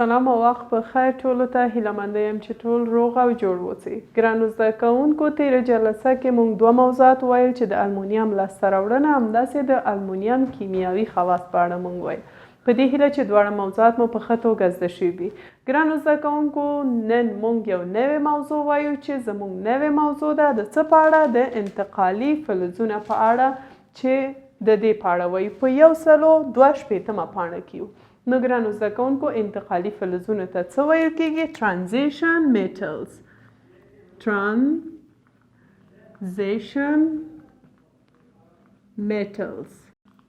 سلام او وخت په خیر ټولو ته هیله منده یم چې ټول روغ او جوړ اوسئ. ګرانو زده کوونکو تېره جلسه کې موږ دوه موضوعات ویل چې د المونیم لاسته راوړنه همداسې د المونیم کیمیاوي خواص په اړه موږ ویل. په دې هیله چې دواړه موضوعات مو په ښه توګه زده شوي وي. ګرانو زده کوونکو نن موږ یو نوې موضوع وایو چې زموږ نوې موضوع ده د څه په اړه؟ د انتقالي فلزونه په اړه چې د دې په اړه وایو په 162 پاڼه کې یو. نو ګرانو زده کوونکو انتقالي فلزونو ته څه ویل کیږي؟ ترانزیشن میټلز. ترانزیشن میټلز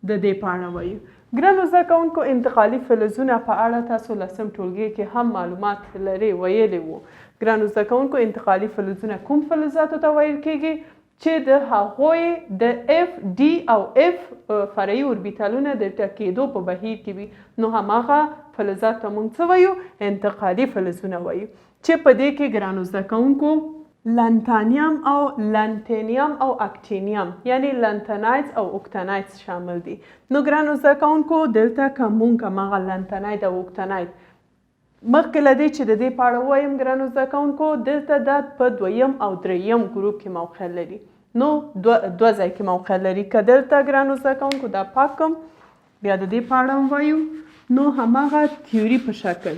د دې په اړه وایو. ګرانو زده کوونکو انتقالي فلزونه په اړه تاسو لسم ټولګي کې هم معلومات لرئ ویلي وو. ګرانو زده کوونکو انتقالي فلزونه کوم فلزاتو ته ویل کیږي؟ چې د هغوی د اف ډي او اف فرعي اوربیتالونه د ټکېدو په بهیر کې وي. نو هماغه فلزات ته موږ څه وایو؟ انتقالي فلزونه وایو. چې په دې کې ګرانو زده کوونکو لنتانیم او لنتینیم او اکتینیم یعنی لنتنایدز او اوکتنایدز شامل دي. نو ګرانو زده کوونکو دلته که موږ هماغه لنتناید او اوکتناید مخکې له دې چې د دې په اړه ووایم ګرانو زده کوونکو دلته دا په دویم او دریم ګروپ کې موقع لري. نو دوه ځای کې موقع لري. که دلته ګرانو زده کوونکو دا پاک کړم بیا د دې په اړه هم وایو. نو هماغه تیوري په شکل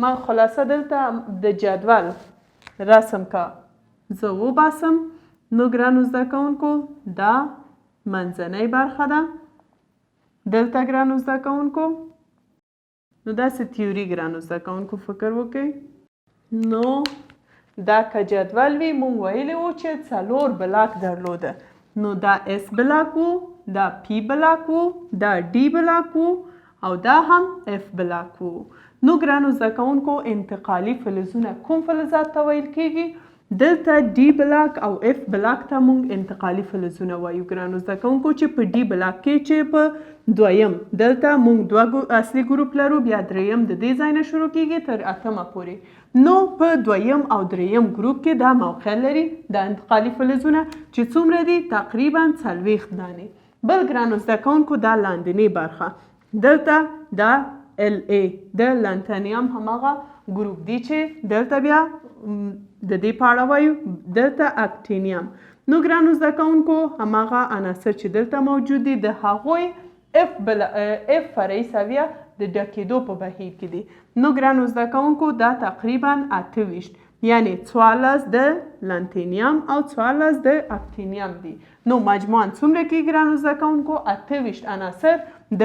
ما خلاصه دلته د جدول رسم که زه وباسم نو ګرانو زده کوونکو دا منځنۍ برخه ده. دلته ګرانو زده کوونکو نو داسې تیوري ګرانو زده کوونکو فکر وکړئ. نو دا که جدول وي موږ ویلي وو چې 4 بلاک درلوده. نو دا اس بلاک وو، دا پی بلاک وو، دا ډي بلاک وو او دا هم اف بلاک وو. نو ګرانو زده کوونکو انتقالي فلزونه کوم فلزات ته ویل کیږي؟ دلته ډي بلاک او اف بلاک ته موږ انتقالي فلزونه وایو. ګرانو زده کوونکو چې په ډي بلاک کې چې په دویم دلته موږ دوه اصلي ګروپ لرو بیا دریم د دې ځای نه شروع کیږي تر 8 پورې. نو په دویم او دریم ګروپ کې دا موقع لري د انتقالي فلزونه چې څومره دي؟ تقریبا 40 دانې. بل ګرانو زده کوونکو دا لاندنۍ برخه دلته دا ال ای د لنتانیم هماغه ګروپ دی چې دلته بیا د دې په اړه وایو. دلته اکتینیم. نو ګرانو زده کوونکو هماغه عناصر چې دلته موجود دي د هغوی اف فرعي سویه د ډکېدو په بهیر کې دي. نو ګرانو زده کوونکو دا تقریبا 28 یعنی 14 د لنتینیم او 14 د اکتینیم دي. نو مجموعاً څومره کې ګرانو زده کوونکو 28 عناصر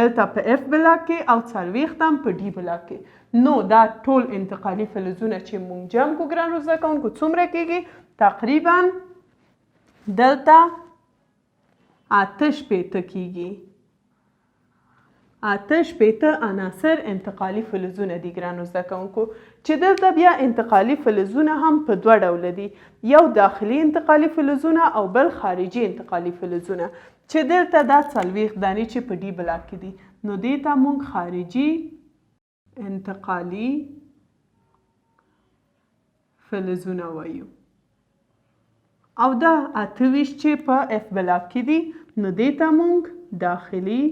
دلته په اف بلاک کې او 40 هم په ډي بلاک کې. نو دا ټول انتقالي فلزونه چې موږ جمع کو ګرانو زده کوونکو څومره کېږي؟ تقریبا دلته 68 کېږي. 68 عناصر انتقالي فلزونه دي ګرانو زده کوونکو. چې دلته بیا انتقالي فلزونه هم په دوه ډوله دي. یو داخلي انتقالي فلزونه او بل خارجي انتقالي فلزونه. چې دلته دا 40 دانې چې په ډي بلاک کې دي نو دې ته موږ خارجي انتقالي فلزونه وایو. او دا 28 چې په اف بلاک کې دي نو دې ته موږ داخلي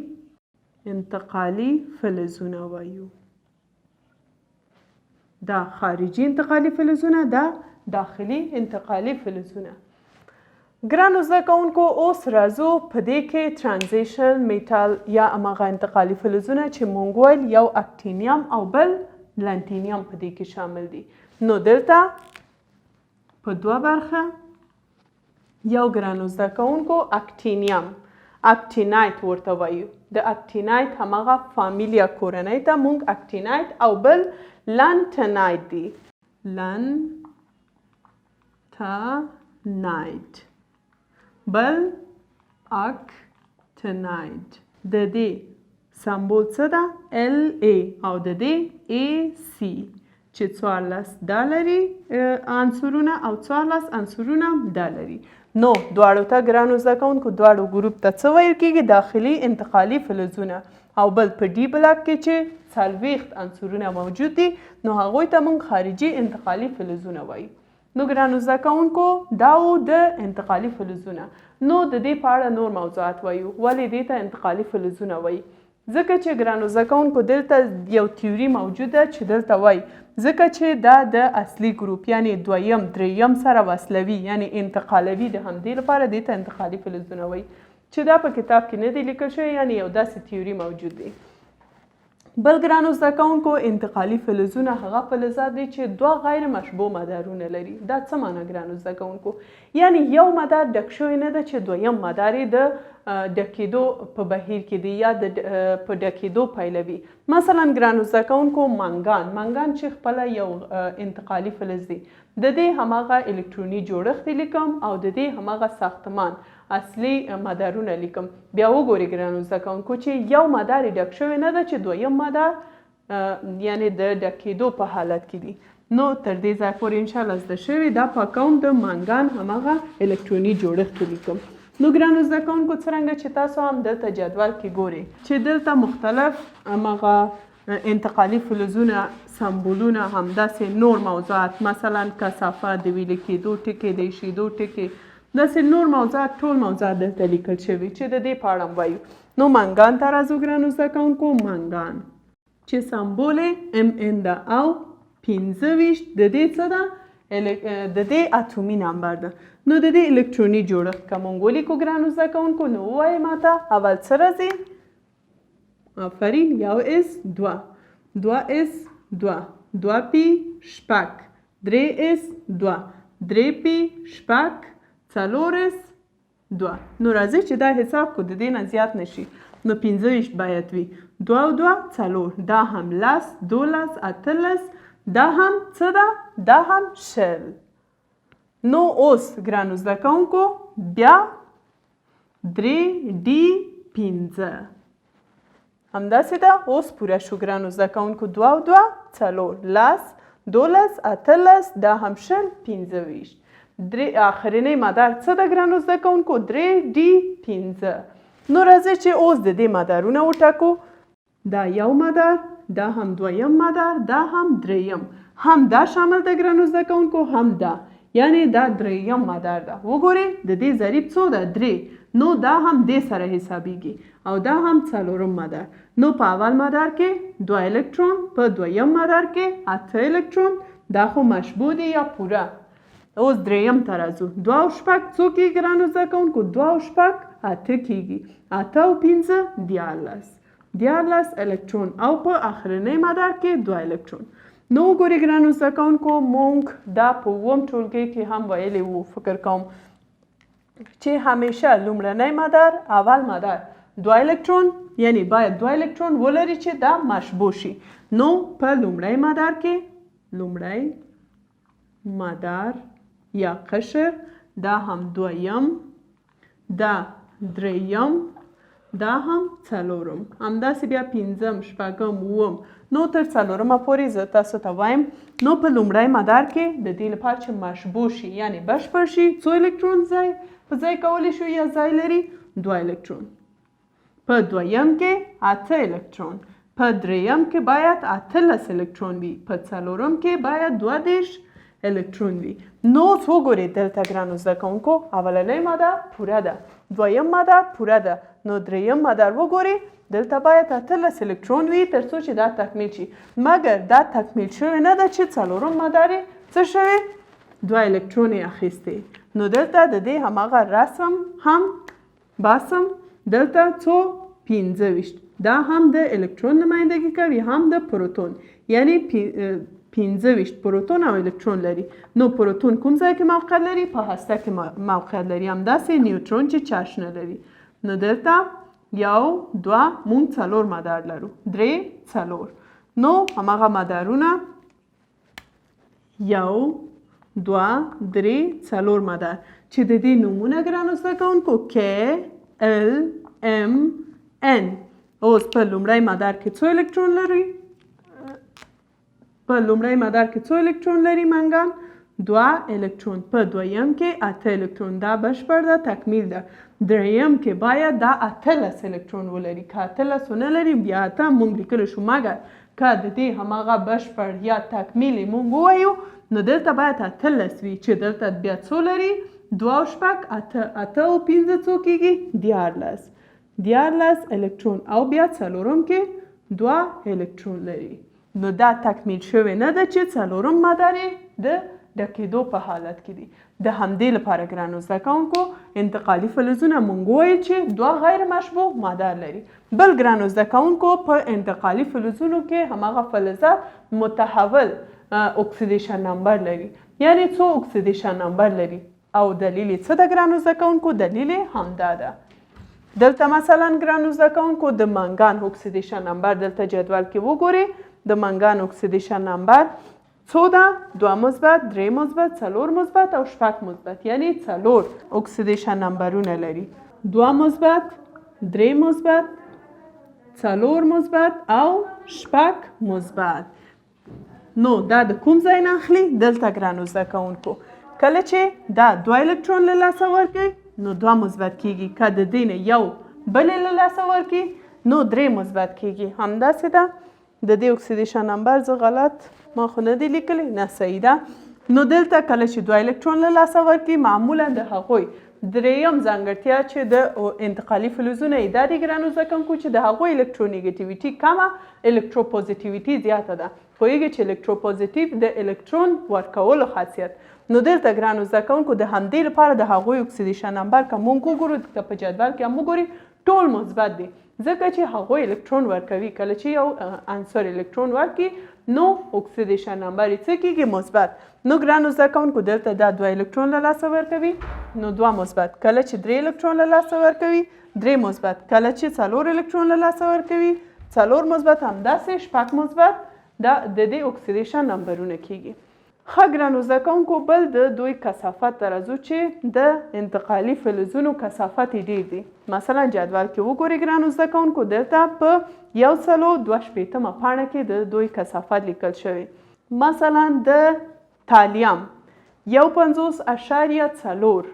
انتقالي فلزونه وایو. دا خارجي انتقالي فلزونه، دا داخلي انتقالي فلزونه. ګرانو زده کوونکو اوس راځو په دې کې ترانزیشن میټال یا هماغه انتقالي فلزونه چې موږ ویل یو اکتینیم او بل لنتینیم په دې کې شامل دي. نو دلته په دوه برخه یو ګرانو زده کوونکو اکتینیم اکتینایت ورته وایو. د اکتینایت هماغه فامیلیا کورنۍ ته موږ اکتینایت او بل لنتنایت دي. لنتنایت بل اکتینایت. د دې سمبول څه ده؟ ال ای او د دې ای سی چې 14 دا لري عنصرونه او 14 عنصرونه دا لري. نو دواړو ته ګرانو زده کوونکو دواړو ګروپ ته څه ویل کېږي؟ داخلي انتقالي فلزونه. او بل په ډي بلاک کې چې 40 عنصرونه موجود دي نو هغوی ته موږ خارجي انتقالي فلزونه وایو. نو ګرانو زده کوونکو دا و د انتقالي فلزونه. نو د دې په اړه نور موضوعات وایو. ولې دې ته انتقالي فلزونه وایي؟ ځکه چې ګرانو زده کوونکو دلته یو تیوري موجوده چې دلته وایي ځکه چې دا د اصلي ګروپ یعنی دویم دریم سره وصلوي یعنی انتقالوي د همدې لپاره دې ته انتقالي فلزونه وایي چې دا په کتاب کې نه دی لیکل شوی یعنی یو داسې تیوري موجود دی. بل ګرانو زده کوونکو انتقالي فلزونه هغه فلزات دي چې دوه غیر مشبوع مدارونه لري. دا څه معنی ګرانو زده کوونکو؟ یعنی یو مدار ډک شوی نه ده چې دویم مدار یې د ډکېدو په بهیر کې دی یا د په ډکېدو پیلوي. مثلا ګرانو زده کوونکو منګان چې خپله یو انتقالي فلز دی د دې هماغه الکتروني جوړښت لیکم او د دې هماغه ساختمان اصلي مدارونه لیکم. بیا وګورئ ګرانو زده کوونکو چې یو مدار یې ډک شوی نه ده چې دویم مدار یعنی د ډکېدو په حالت کې دی. نو تر دې ځای پورې انشاءالله زده شوي دا پاکوم د منګان هماغه الکتروني جوړښت ولیکم. نو ګرانو زده کوونکو څرنګه چې تاسو هم دلته جدول کې ګورئ چې دلته مختلف هماغه انتقالي فلزونه سمبولونه همداسې نور موضوعات مثلا کثافت د ویلې کېدو ټکي د ایښېدو ټکي داسې نور موضوعات ټول موضوعات دلته لیکل شوي چې د دې په اړه وایو. نو منګان ته راځو ګرانو زده کوونکو. منګان چې سمبول یې MN ده او 25 د دې څه ده د دې اتومي نمبر ده. نو د دې الکتروني جوړښت که موږ ولیکو ګرانو زده کوونکو نو ووایئ ماته اول څه راځي؟ آفرین یو اس دوه 2p شپږ 3s 2 3p شپږ 4s 2. نو راځي چې دا حساب کو د دې نه زیات نشي نو 25 باید وي 2 او 2 4 دا هم 10 12 18 دا هم څه ده دا هم شل. نو اوس ګرانو زده کوونکو بیا 3d15 همداسې ده. اوس پوره شو ګرانو زده کوونکو 2 او 2 4 10 12 18 دا هم شل 25. آخرینی مدار څه ده ګرانو زده کوونکو 3d15. نو راځئ چې اوس د دې مدارونه وټاکو. دا یو مدار دا هم دویم مدار دا هم دریم هم دا شامل ده ګرانو زده کوونکو هم دا یعنی دا دریم مدار ده. وګورئ د دې ضریب څو ده 3 نو دا هم دې سره حسابیږي او دا هم څلورم مدار. نو په اول مدار کې 2 الکترون په دویم مدار کې 8 الکترون دا خو مشبوع دی یا پوره. اوس دریم ته راځو 2 او شپږ څو کېږي ګرانو زده کوونکو 2 او شپږ 8 کېږي 8 او 15 14 الکترون او په آخرنی مدار کې 2 الکترون. نو وګورئ ګرانو زده کوونکو موږ دا په اووم ټولګي کې هم ویلی وو فکر کوم چې همیشه لومړنی مدار اول مدار 2 الکترون یعنی باید 2 الکترون ولري چې دا مشبوع شي. نو په لومړی مدار کې لومړی مدار یا قشر دا هم دویم دا دریم دا هم څلورم همداسې بیا پنځم شپږم اووم نو تر څلورمه پورې زه تاسو ته وایم. نو په لومړی مدار کې د دې لپاره چې مشبوع شي یعنی بشپړ شي څو الکترون په ځای کولی شو یا ځای لري 2 الکترون. په دویم کې 8 الکترون په دریم کې باید 18 الکترون وي په څلورم کې باید 22 الکترون وي. نو وګورئ دلته ګرانو زده کوونکو اولنی مدار پوره ده دویم مدار پوره ده نو دریم مدار وګورئ دلته باید 18 الکترون وي تر څو چې دا تکمیل شي مګر دا تکمیل شوی نه ده چې څلورم مدار څه شوی 2 الکترون یې اخیستی. نو دلته د دې هماغه رسم هم باسم دلته څو 25 دا هم د الکترون نمایندګي کوي هم د پروتون یعنی 25 پروتون او الکترون لري. نو پروتون کوم ځای کې موقعیت لري په هسته کې موقعیت لري همداسې نیوترون چې چارج نه لري. نو دلته یو دوه مونږ څلور مدار لرو 3 4 نو هماغه مدارونه یو دوه درې څلور مدار چې د دې نومونه ګرانو زده کوونکو K L M N. اوس په لومړی مدار کې څو الکترون لري؟ په لومړی مدار کې څو الکترون لري منګان 2 الکترون په دویم کې 8 الکترون دا بشپړ ده تکمیل ده. دریم کې باید دا 18 الکترون ولري که 18 ونه لري بیا 8 مونږ لیکلی شو مګر که د دې هماغه بشپړ یا تکمیل مونږ ووایو نو دلته باید 18 وي چې دلته بیا څو لري 2 او شپږ 8 او 15 څو کېږي 14. 14 الکترون او بیا څلورم کې 2 الکترون لري. نو دا تکمیل شوی نه ده چې څلورم مدار د ډکېدو په حالت کې دي. د همدې لپاره ګرانو زده کوونکو انتقالي فلزونه موږ وویل چې 2 غیر مشبوع مدار لري. بل ګرانو زده کوونکو په انتقالي فلزونو کې هماغه فلزات متحول اکسیدیشن نمبر لري. یعنی څو اکسیدیشن نمبر لري او دلیل یې څه ده ګرانو زده کوونکو؟ دلیل یې همدا ده. دلته مثلا ګرانو زده کوونکو د منګان اکسیدیشن نمبر دلته جدول کې وګورئ. د منګان اکسیدیشن نمبر څو ده؟ 2 مثبت، 3 مثبت، 4 مثبت او 6 مثبت. یعنی 4 اکسیدیشن نمبرونه لري. 2 مثبت، 3 مثبت، 4 مثبت او 6 مثبت. نو دا د کوم ځای نه اخلي؟ دلته ګرانو زده کوونکو کله چې دا 2 الکترون له لاسه ورکړي نو 2 مثبت کیږي. که د دې نه یو بل له لاسه ورکړي نو 3 مثبت کیږي. همداسې ده. د دې اکسیدیشن نمبر زه غلط ما خو نه دی لیکلی، نه صحیح ده. نو دلته کله چې 2 الکترون له لاسه ورکړي معمولا د هغوی دریم ځانګړتیا چې د انتقالي فلزونه یې دا دي ګرانو زده کوونکو چې د هغوی الکترونیګټیویټي کمه، الکتروپوزیټیویټي زیاته ده. پوهېږئ چې الکتروپوزیټیو د الکترون ورکولو خاصیت. نو دلته ګرانو زده کوونکو د همدې لپاره د هغوی اکسیدیشن نمبر که موږ وګورو که په جدول کې هم وګورئ ټول مثبت دي، ځکه چې هغوی الکترون ورکوي. کله چې یو عنصر الکترون ورکړي نو اکسیدیشن نمبر یې څه کیږي؟ مثبت. نو ګرانو زده کوونکو دلته دا 2 الکترون له لاسه ورکوي نو 2 مثبت. کله چې 3 الکترون له لاسه ورکوي 3 مثبت. کله چې 4 الکترون له لاسه ورکوي 4 مثبت. همداسې 6 مثبت. دا د دې اکسیدیشن نمبرونه کیږي. ښه ګرانو زده کوونکو بل د دوی کثافت ته راځو چې د انتقالي فلزونو کثافت یې ډېر دی. مثلا جدول کې وګورئ ګرانو زده کوونکو دلته په 162 پاڼه کې د دوی کثافت لیکل شوی. مثلا د تالیم 51.4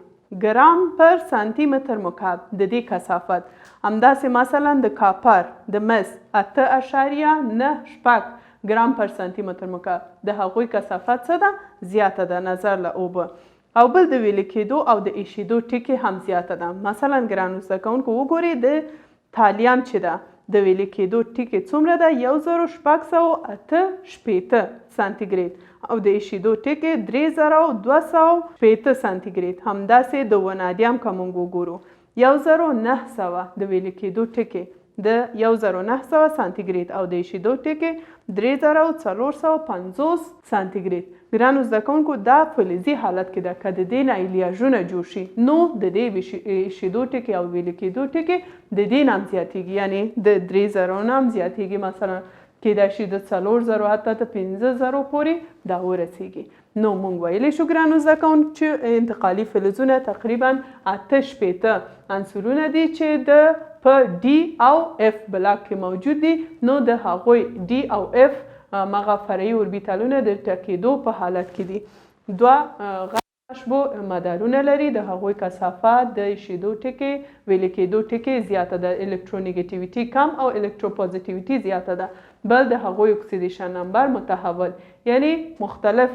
ګرام پر سانتي متر مکعب د دې کثافت. همداسې مثلا د کاپر د مس 8.98 ګرام پر سانتي متر مکعب د هغوی کثافت څه ده؟ زیاته ده نظر له اوبه. او بل د ویلې کېدو او د ایشېدو ټکي هم زیاته ده. مثلا ګرانو زده کوونکو وګورئ د تالیم چې ده د ویلې کېدو ټکي څومره ده؟ 1688 سانتیګریډ او د ایشېدو ټکي 3280 سانتیګریډ. همداسې د ونادیم که موږ وګورو 1900 د ویلې کېدو ټکي د 1900 سانتیګریډ او د ایشېدو ټکي 3450 سانتیګریډ. ګرانو زده کوونکو دا فلزي حالت کې ده. که د دې نه الیاژونه جوړ شي نو د دې ایشېدو ټکي او ویلې کېدو ټکي د دې نه هم زیاتېږي. یعنې د 3000 نه هم زیاتېږي. مثلا کېدای شي د 4000 حتی تر 5000 پورې دا ورسېږي. نو موږ ویلی شو ګرانو زده کوونکو چې انتقالي فلزونه تقریبا 8 عنصرونه دي چې د په ډي او اف بلاک کې موجود دي. نو د هغوی ډي او اف مغه فرعي اوربیتالونه د ټکېدو په حالت کې دي. 2 غیر مشبوع مدارونه لري. د هغوی کثافت د ایشېدو ټکي ویلې کېدو ټکي زیاته ده. الکترونیګټیویټي کم او الکتروپوزیټیویټي زیاته ده. بل د هغوی اکسیدیشن نمبر متحول یعنی مختلف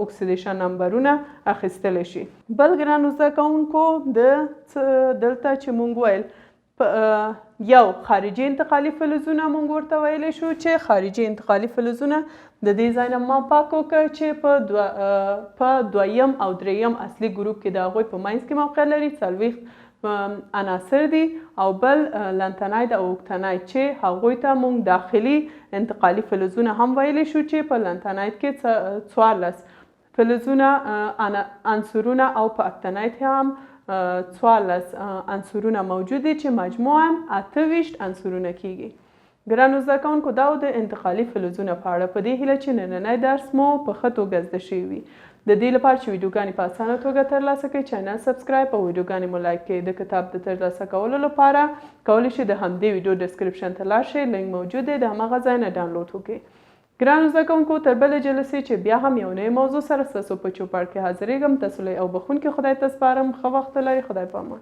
اکسیدیشن نمبرونه اخیستلی شي. بل ګرانو زده کوونکو دلته چې مونږ ویل یو خارجي انتقالي فلزونه مونږ ورته ویلی شو چې خارجي انتقالي فلزونه د دې ځای نه ما پاک وکړ چې په دویم او دریم اصلي ګروپ کې د هغوی په منځ کې موقع لري. 40 عناصر دي او بل لنتناید او اوکتناید چې هغوی ته مونږ داخلي انتقالي فلزونه هم ویلی شو چې په لنتناید کې 14 فلزونه عنصرونه او په اکتناید هم 14 عنصرونه موجود دي چې مجموعاً 28 عنصرونه کیږي. ګرانو زده کوونکو دا د انتقالي فلزونه په اړه. په دې هیله چې نننی درس مو په ښه توګه زده شوی وي. د دې لپاره چې ویډیوګانې په اسانه توګه ترلاسه کړئ چینل سبسکرایب او ویډیوګانې مو لایک کړئ. د کتاب د ترلاسه کولو لپاره کولی شئ د همدې ویډیو ډسکرپشن ته لاړ شئ. لینک موجود دی، د هماغه ځای نه ډاونلوډ وکړئ. ګرانو زده کوونکو تر بلې جلسې چې بیا هم یو نوې موضوع سره ستاسو په چوپړ کې حاضرېږم. تاسو له او بخونکي خدای ته سپارم. ښه وخت ولرئ. خدای په امان.